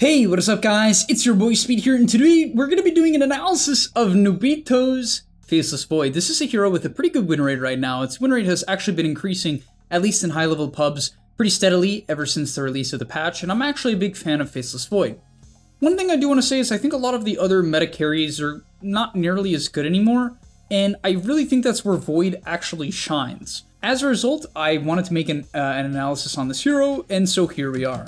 Hey, what is up guys? It's your boy Speed here, and today we're going to be doing an analysis of Nobito's Faceless Void. This is a hero with a pretty good win rate right now. Its win rate has actually been increasing, at least in high level pubs, pretty steadily ever since the release of the patch, and I'm actually a big fan of Faceless Void. One thing I do want to say is I think a lot of the other meta carries are not nearly as good anymore, and I really think that's where Void actually shines. As a result, I wanted to make an analysis on this hero, and so here we are.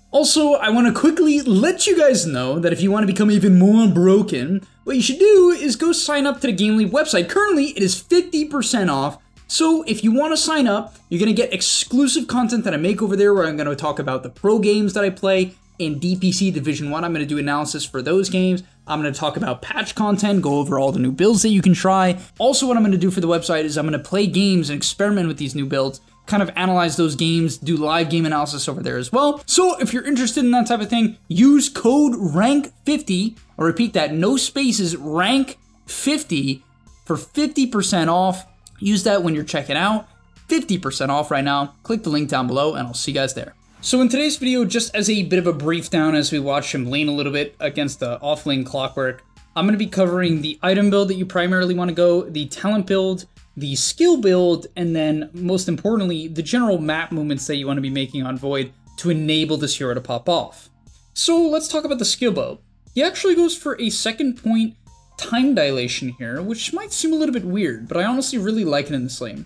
Also, I want to quickly let you guys know that if you want to become even more broken, what you should do is go sign up to the GameLeap website. Currently, it is 50% off, so if you want to sign up, you're going to get exclusive content that I make over there where I'm going to talk about the pro games that I play in DPC Division 1. I'm going to do analysis for those games. I'm going to talk about patch content, go over all the new builds that you can try. Also, what I'm going to do for the website is I'm going to play games and experiment with these new builds, kind of analyze those games, do live game analysis over there as well. So if you're interested in that type of thing, use code RANK50, I'll repeat that, no spaces, RANK50 for 50% off. Use that when you're checking out, 50% off right now. Click the link down below and I'll see you guys there. So in today's video, just as a bit of a brief down as we watch him lane a little bit against the off-lane Clockwork, I'm going to be covering the item build that you primarily want to go, the talent build, the skill build, and then most importantly, the general map movements that you want to be making on Void to enable this hero to pop off. So let's talk about the skill build. He actually goes for a second point time dilation here, which might seem a little bit weird, but I honestly really like it in this lane.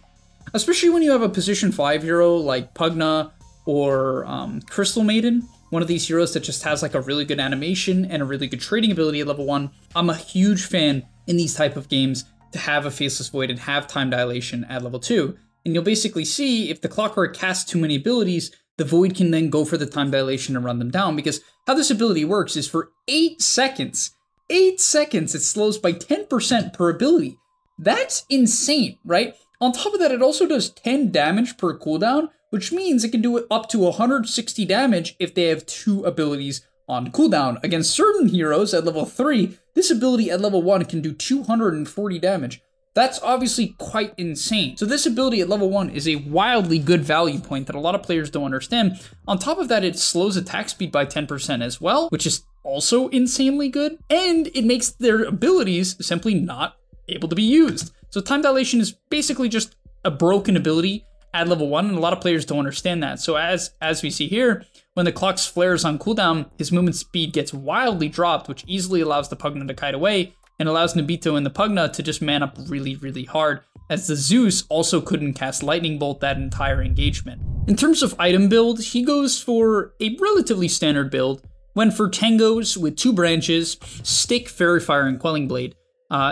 Especially when you have a position 5 hero like Pugna or Crystal Maiden, one of these heroes that just has like a really good animation and a really good trading ability at level 1. I'm a huge fan in these type of games to have a Faceless Void and have time dilation at level 2. And you'll basically see if the Clockwork casts too many abilities, the Void can then go for the time dilation and run them down, because how this ability works is for 8 seconds, it slows by 10% per ability. That's insane, right? On top of that, it also does 10 damage per cooldown, which means it can do it up to 160 damage if they have 2 abilities on cooldown. Against certain heroes at level 3, this ability at level 1 can do 240 damage. That's obviously quite insane. So this ability at level 1 is a wildly good value point that a lot of players don't understand. On top of that, it slows attack speed by 10% as well, which is also insanely good. And it makes their abilities simply not able to be used. So time dilation is basically just a broken ability at level 1, and a lot of players don't understand that. So as we see here, when the clock's flares on cooldown, his movement speed gets wildly dropped, which easily allows the Pugna to kite away, and allows Nobito and the Pugna to just man up really, really hard, as the Zeus also couldn't cast Lightning Bolt that entire engagement. In terms of item build, he goes for a relatively standard build. Went for Tangos with 2 branches, Stick, Fairy Fire, and Quelling Blade.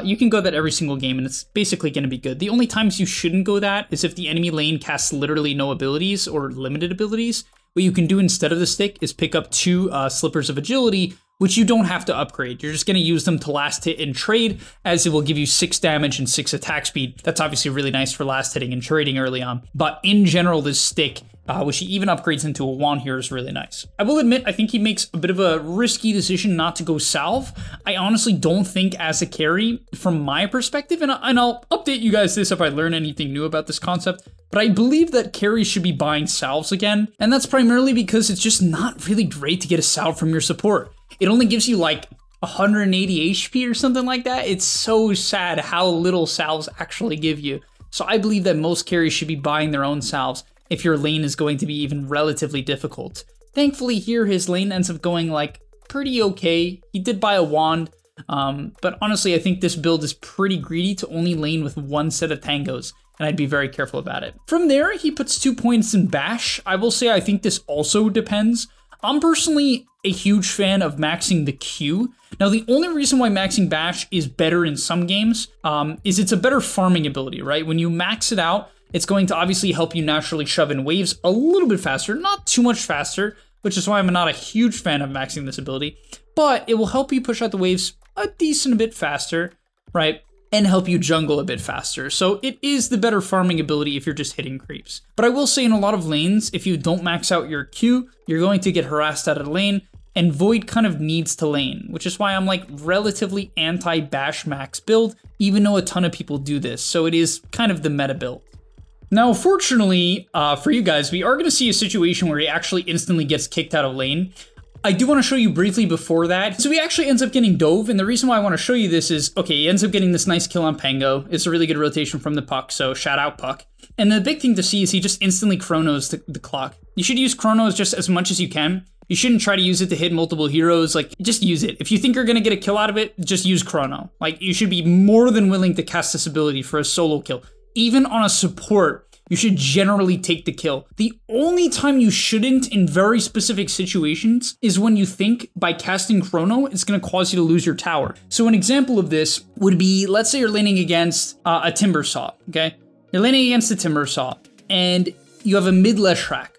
You can go that every single game, and it's basically going to be good. The only times you shouldn't go that is if the enemy lane casts literally no abilities or limited abilities. What you can do instead of the stick is pick up 2 Slippers of Agility, which you don't have to upgrade. You're just going to use them to last hit and trade, as it will give you 6 damage and 6 attack speed. That's obviously really nice for last hitting and trading early on. But in general, this stick, which he even upgrades into a wand here, is really nice. I will admit, I think he makes a bit of a risky decision not to go salve. I honestly don't think as a carry, from my perspective, and I'll update you guys this if I learn anything new about this concept, but I believe that carries should be buying salves again, and that's primarily because it's just not really great to get a salve from your support. It only gives you like 180 HP or something like that. It's so sad how little salves actually give you. So I believe that most carries should be buying their own salves if your lane is going to be even relatively difficult. Thankfully here, his lane ends up going like pretty okay. He did buy a wand, but honestly, I think this build is pretty greedy to only lane with 1 set of tangos, and I'd be very careful about it. From there, he puts 2 points in bash. I will say I think this also depends. I'm personally a huge fan of maxing the Q. Now, the only reason why maxing bash is better in some games is it's a better farming ability, right? When you max it out, it's going to obviously help you naturally shove in waves a little bit faster, not too much faster, which is why I'm not a huge fan of maxing this ability, but it will help you push out the waves a decent bit faster, right? And help you jungle a bit faster. So it is the better farming ability if you're just hitting creeps. But I will say in a lot of lanes, if you don't max out your Q, you're going to get harassed out of the lane, and Void kind of needs to lane, which is why I'm like relatively anti-bash max build, even though a ton of people do this. So it is kind of the meta build. Now, fortunately for you guys, we are going to see a situation where he actually instantly gets kicked out of lane. I do want to show you briefly before that. So he actually ends up getting Dove, and the reason why I want to show you this is, okay, he ends up getting this nice kill on Pango. It's a really good rotation from the Puck, so shout out Puck. And the big thing to see is he just instantly chronos the clock. You should use chronos just as much as you can. You shouldn't try to use it to hit multiple heroes, like, just use it. If you think you're gonna get a kill out of it, just use chrono. Like, you should be more than willing to cast this ability for a solo kill. Even on a support, you should generally take the kill. The only time you shouldn't in very specific situations is when you think by casting chrono, it's gonna cause you to lose your tower. So an example of this would be, let's say you're laning against a Timber Saw, okay? You're laning against a Timber Saw, and you have a mid Leshrac.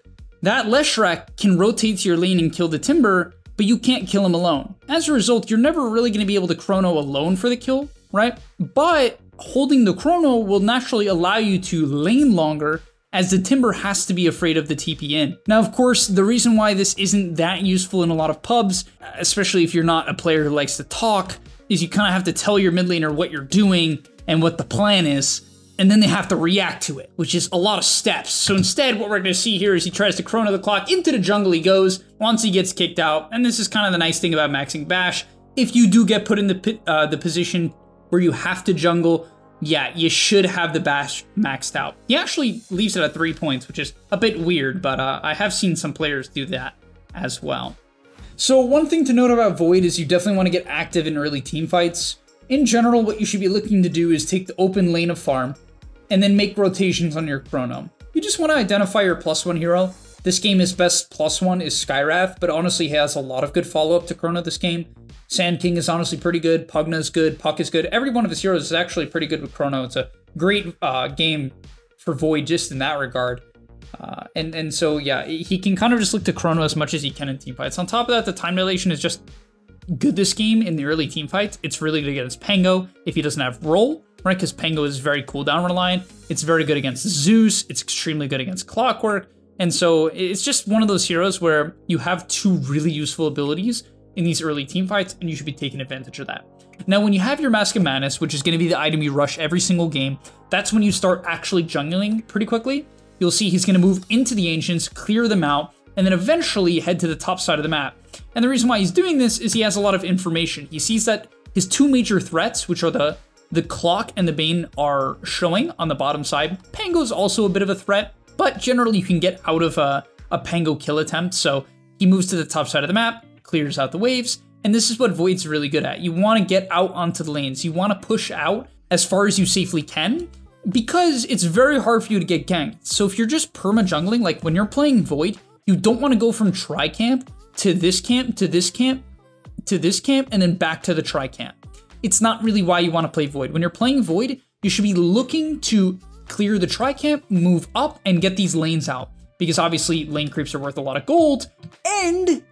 That Leshrac can rotate to your lane and kill the Timber, but you can't kill him alone. As a result, you're never really gonna be able to chrono alone for the kill, right? But holding the chrono will naturally allow you to lane longer, as the Timber has to be afraid of the TP in. Now, of course, the reason why this isn't that useful in a lot of pubs, especially if you're not a player who likes to talk, is you kind of have to tell your mid laner what you're doing and what the plan is, and then they have to react to it, which is a lot of steps. So instead, what we're gonna see here is he tries to chrono the clock, into the jungle he goes, once he gets kicked out, and this is kind of the nice thing about maxing Bash. If you do get put in the position where you have to jungle, yeah, you should have the Bash maxed out. He actually leaves it at 3 points, which is a bit weird, but I have seen some players do that as well. So one thing to note about Void is you definitely want to get active in early team fights. In general, what you should be looking to do is take the open lane of farm, and then make rotations on your chrono. You just want to identify your +1 hero. This game is best +1 is Skywrath, but honestly he has a lot of good follow-up to chrono this game. Sand King is honestly pretty good, Pugna's good, Puck is good. Every one of his heroes is actually pretty good with chrono. It's a great game for Void just in that regard. And so yeah, he can kind of just look to chrono as much as he can in team fights. On top of that, the time dilation is just good this game in the early team fights. It's really good against Pango if he doesn't have roll, right? Because Pango is very cooldown reliant. It's very good against Zeus. It's extremely good against Clockwork. And so it's just one of those heroes where you have two really useful abilities in these early team fights, and you should be taking advantage of that. Now, when you have your Mask of Madness, which is going to be the item you rush every single game, that's when you start actually jungling pretty quickly. You'll see he's going to move into the Ancients, clear them out, and then eventually head to the top side of the map. And the reason why he's doing this is he has a lot of information. He sees that his two major threats, which are the Clock and the Bane, are showing on the bottom side. Pango's also a bit of a threat, but generally you can get out of a Pango kill attempt. So he moves to the top side of the map, clears out the waves, and this is what Void's really good at. You want to get out onto the lanes. You want to push out as far as you safely can, because it's very hard for you to get ganked. So if you're just perma-jungling, like when you're playing Void, you don't want to go from tri-camp to this camp, to this camp, to this camp, and then back to the tri-camp. It's not really why you want to play Void. When you're playing Void, you should be looking to clear the tri-camp, move up, and get these lanes out. Because obviously, lane creeps are worth a lot of gold, and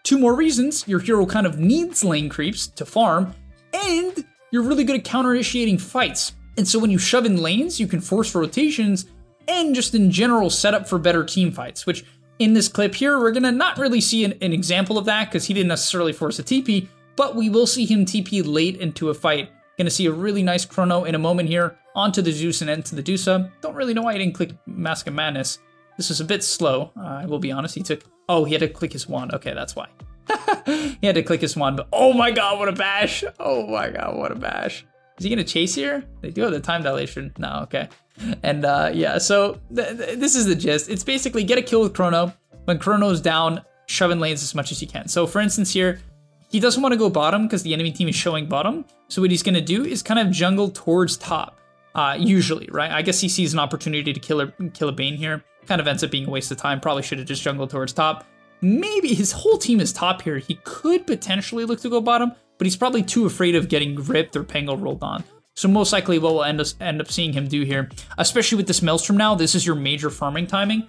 two more reasons, your hero kind of needs lane creeps to farm, and you're really good at counter-initiating fights. And so when you shove in lanes, you can force rotations, and just in general set up for better team fights, which in this clip here, we're gonna not really see an example of that because he didn't necessarily force a TP, but we will see him TP late into a fight. Gonna see a really nice chrono in a moment here, onto the Zeus and into the Dusa. Don't really know why he didn't click Mask of Madness. This was a bit slow, I will be honest. He had to click his wand. Okay, that's why. He had to click his wand, but oh my god, what a bash. Oh my god, what a bash. Is he gonna chase here? They do have the time dilation. No, okay. And yeah, so this is the gist. It's basically get a kill with Chrono. When Chrono's down, shove in lanes as much as you can. So for instance here, he doesn't want to go bottom because the enemy team is showing bottom. So what he's gonna do is kind of jungle towards top, usually, right? I guess he sees an opportunity to kill a Bane here. Kind of ends up being a waste of time. Probably should have just jungled towards top. Maybe his whole team is top here. He could potentially look to go bottom, but he's probably too afraid of getting ripped or Pango rolled on. So most likely what we'll end up seeing him do here, especially with this Maelstrom now, this is your major farming timing,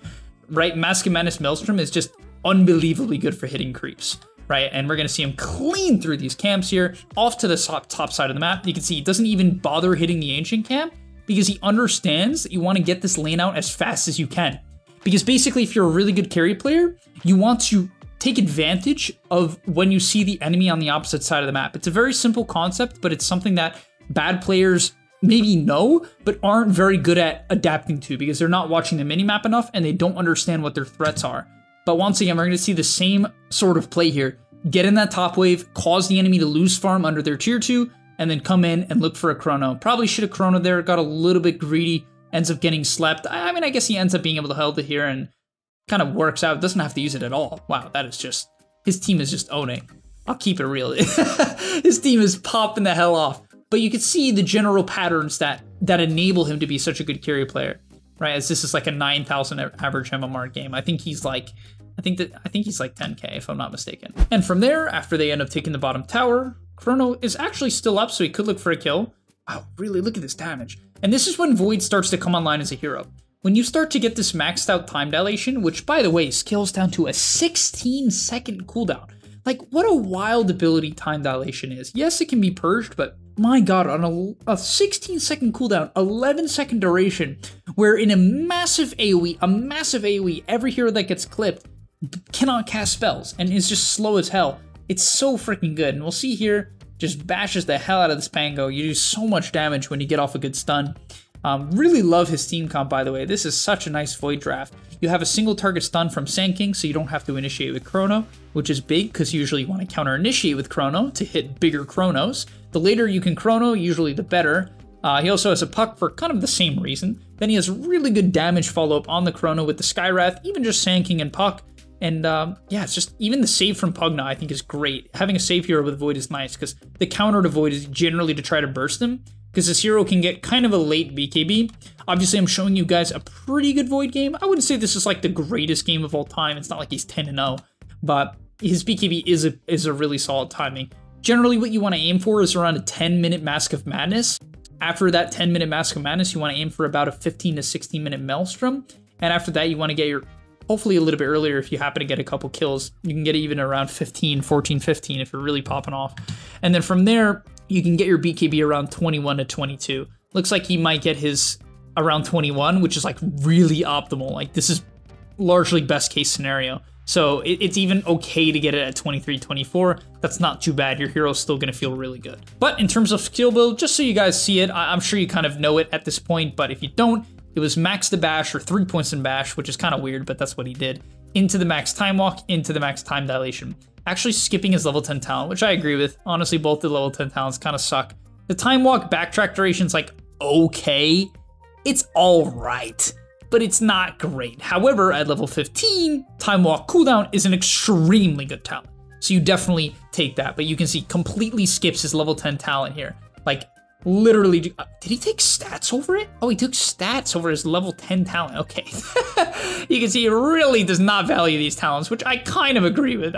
right? Mask of Madness Maelstrom is just unbelievably good for hitting creeps, right? And we're going to see him clean through these camps here, off to the top side of the map. You can see he doesn't even bother hitting the Ancient camp because he understands that you want to get this lane out as fast as you can. Because basically, if you're a really good carry player, you want to take advantage of when you see the enemy on the opposite side of the map. It's a very simple concept, but it's something that bad players maybe know, but aren't very good at adapting to because they're not watching the minimap enough and they don't understand what their threats are. But once again, we're going to see the same sort of play here. Get in that top wave, cause the enemy to lose farm under their tier 2, and then come in and look for a chrono. Probably should have chrono there, got a little bit greedy, ends up getting slept. I mean, I guess he ends up being able to hold it here and kind of works out. Doesn't have to use it at all. Wow, that is just, his team is just owning. I'll keep it real. His team is popping the hell off. But you can see the general patterns that enable him to be such a good carry player, right? As this is like a 9,000 average MMR game. I think he's like 10K if I'm not mistaken. And from there, after they end up taking the bottom tower, Chrono is actually still up, so he could look for a kill. Wow, really, look at this damage. And this is when Void starts to come online as a hero. When you start to get this maxed out time dilation, which by the way, scales down to a 16-second cooldown. Like, what a wild ability time dilation is. Yes, it can be purged, but my god, on a 16-second cooldown, 11-second duration, where in a massive AoE, every hero that gets clipped cannot cast spells and is just slow as hell. It's so freaking good. And we'll see here, just bashes the hell out of this Pango. You do so much damage when you get off a good stun. Really love his team comp, by the way. This is such a nice Void draft. You have a single target stun from Sand King, so you don't have to initiate with Chrono, which is big because usually you want to counter initiate with Chrono to hit bigger Chronos. The later you can Chrono, usually the better. He also has a Puck for kind of the same reason. Then he has really good damage follow-up on the Chrono with the Skywrath, even just Sand King and Puck. And yeah, it's just, even the save from Pugna I think is great. Having a save hero with Void is nice because the counter to Void is generally to try to burst him, because this hero can get kind of a late BKB. Obviously, I'm showing you guys a pretty good Void game. I wouldn't say this is like the greatest game of all time. It's not like he's 10-0, but his BKB is a really solid timing. Generally, what you want to aim for is around a 10-minute Mask of Madness. After that 10-minute Mask of Madness, you want to aim for about a 15 to 16-minute Maelstrom. And after that, you want to get your, hopefully a little bit earlier if you happen to get a couple kills. You can get even around 14, 15 if you're really popping off. And then from there, you can get your BKB around 21 to 22. Looks like he might get his around 21, which is like really optimal. Like this is largely best case scenario. So it's even okay to get it at 23, 24. That's not too bad. Your hero's still gonna feel really good. But in terms of skill build, just so you guys see it, I'm sure you kind of know it at this point, but if you don't, it was max to bash or 3 points in bash, which is kind of weird, but that's what he did. Into the max time walk, into the max time dilation. Actually skipping his level 10 talent, which I agree with. Honestly, both the level 10 talents kind of suck. The time walk backtrack duration's like okay. It's all right, but it's not great. However, at level 15, time walk cooldown is an extremely good talent. So you definitely take that, but you can see completely skips his level 10 talent here. Like literally, did he take stats over it? Oh, he took stats over his level 10 talent. Okay. You can see he really does not value these talents, which I kind of agree with.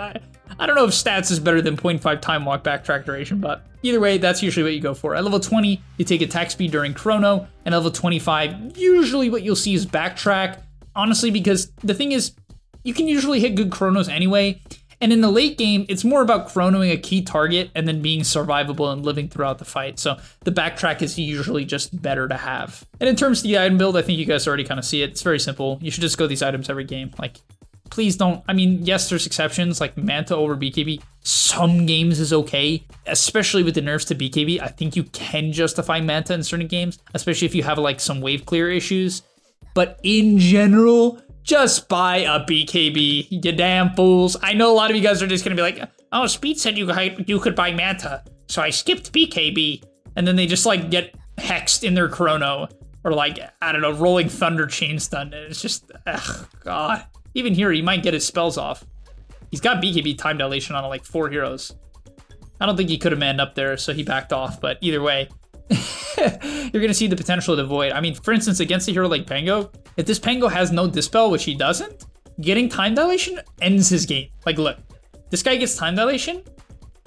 I don't know if stats is better than 0.5 time walk backtrack duration, but either way, that's usually what you go for. At level 20, you take attack speed during Chrono, and at level 25, usually what you'll see is backtrack. Honestly, because the thing is, you can usually hit good Chronos anyway, and in the late game, it's more about chronoing a key target and then being survivable and living throughout the fight. So the backtrack is usually just better to have. And in terms of the item build, I think you guys already kind of see it. It's very simple. You should just go these items every game. Like, please don't, I mean, yes, there's exceptions, like Manta over BKB. Some games is okay, especially with the nerfs to BKB. I think you can justify Manta in certain games, especially if you have like some wave clear issues. But in general, just buy a BKB, you damn fools. I know a lot of you guys are just gonna be like, oh, Speed said you could buy Manta, so I skipped BKB. And then they just like get hexed in their Chrono, or like, I don't know, Rolling Thunder chain stun. It's just, ugh, God. Even here, he might get his spells off. He's got BKB time dilation on like 4 heroes. I don't think he could have manned up there, so he backed off, but either way, you're gonna see the potential of the Void. I mean, for instance, against a hero like Pango, if this Pango has no Dispel, which he doesn't, getting time dilation ends his game. Like, look, this guy gets time dilation.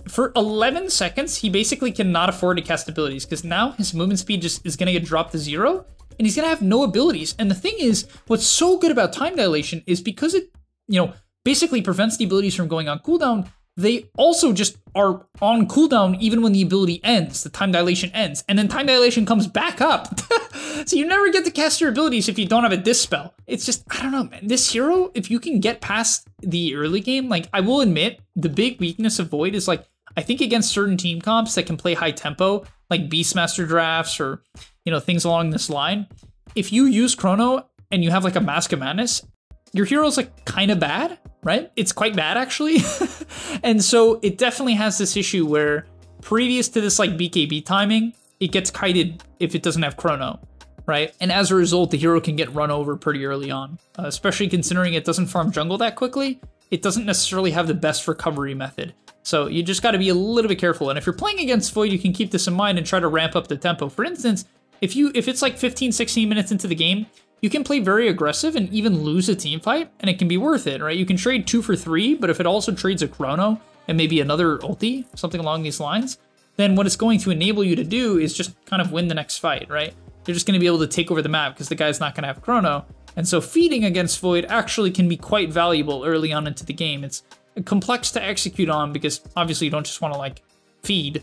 For 11 seconds, he basically cannot afford to cast abilities, because now his movement speed just is gonna get dropped to 0, and he's gonna have no abilities. And the thing is, what's so good about time dilation is because it, you know, basically prevents the abilities from going on cooldown, they also just are on cooldown even when the ability ends, the time dilation ends, and then time dilation comes back up. So you never get to cast your abilities if you don't have a Dispel. It's just, I don't know, man. This hero, if you can get past the early game, like, I will admit, the big weakness of Void is, like, I think against certain team comps that can play high tempo, like Beastmaster drafts or, you know, things along this line, if you use Chrono and you have, like, a Mask of Madness, your hero's, like, kind of bad. right? It's quite bad, actually. And so it definitely has this issue where previous to this like BKB timing, it gets kited if it doesn't have chrono, right? And as a result, the hero can get run over pretty early on, especially considering it doesn't farm jungle that quickly. It doesn't necessarily have the best recovery method. So you just got to be a little bit careful. And if you're playing against Void, you can keep this in mind and try to ramp up the tempo. For instance, if it's like 15, 16 minutes into the game, you can play very aggressive and even lose a team fight, and it can be worth it, right? You can trade 2 for 3, but if it also trades a chrono and maybe another ulti, something along these lines, then what it's going to enable you to do is just kind of win the next fight, right? You're just going to be able to take over the map because the guy's not going to have chrono. And so feeding against Void actually can be quite valuable early on into the game. It's complex to execute on because obviously you don't just want to like feed,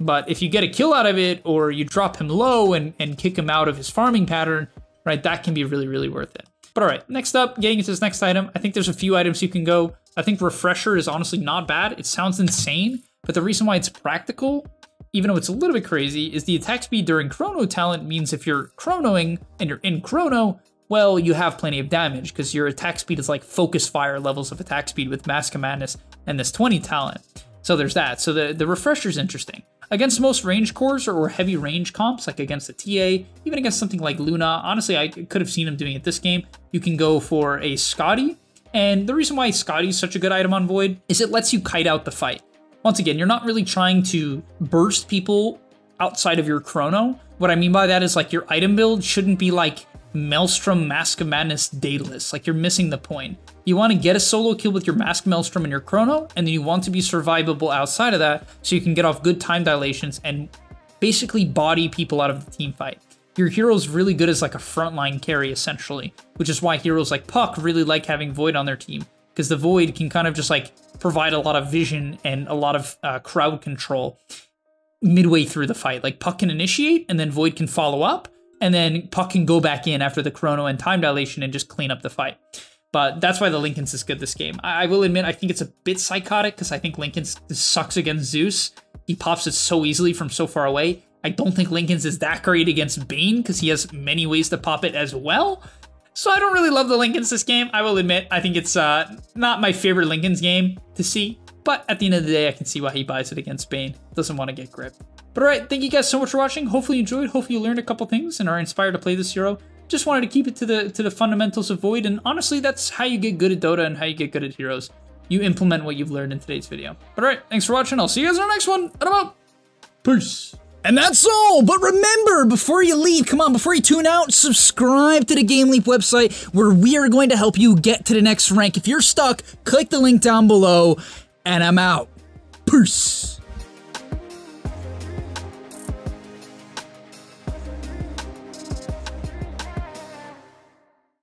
but if you get a kill out of it or you drop him low and kick him out of his farming pattern, right, that can be really, really worth it. But all right, next up, getting into this next item, I think there's a few items you can go. I think Refresher is honestly not bad. It sounds insane, but the reason why it's practical, even though it's a little bit crazy, is the attack speed during chrono talent means if you're chronoing and you're in chrono, well, you have plenty of damage because your attack speed is like focus fire levels of attack speed with Mask of Madness and this 20 talent. So there's that. So the Refresher is interesting. Against most range cores or heavy range comps, like against a TA, even against something like Luna, honestly, I could have seen him doing it this game. You can go for a Scotty, and the reason why Scotty is such a good item on Void is it lets you kite out the fight. Once again, you're not really trying to burst people outside of your chrono. What I mean by that is like your item build shouldn't be like Maelstrom Mask of Madness Daedalus, like you're missing the point. You want to get a solo kill with your Mask Maelstrom and your chrono, and then you want to be survivable outside of that so you can get off good time dilations and basically body people out of the team fight. Your hero's really good as like a frontline carry essentially, which is why heroes like Puck really like having Void on their team, because the Void can kind of just like provide a lot of vision and a lot of crowd control midway through the fight. Like Puck can initiate and then Void can follow up, and then Puck can go back in after the chrono and time dilation and just clean up the fight. But that's why the Linken's is good this game. I will admit, I think it's a bit psychotic because I think Linken's sucks against Zeus. He pops it so easily from so far away. I don't think Linken's is that great against Bane because he has many ways to pop it as well. So I don't really love the Linken's this game. I will admit, I think it's not my favorite Linken's game to see. But at the end of the day, I can see why he buys it against Bane. Doesn't want to get gripped. But alright, thank you guys so much for watching. Hopefully you enjoyed. Hopefully you learned a couple things and are inspired to play this hero. Just wanted to keep it to the fundamentals of Void, and honestly, that's how you get good at Dota and how you get good at heroes. You implement what you've learned in today's video. But alright, thanks for watching. I'll see you guys in our next one, and I'm out. Peace. And that's all, but remember, before you leave, come on, before you tune out, subscribe to the GameLeap website where we are going to help you get to the next rank. If you're stuck, click the link down below, and I'm out. Peace.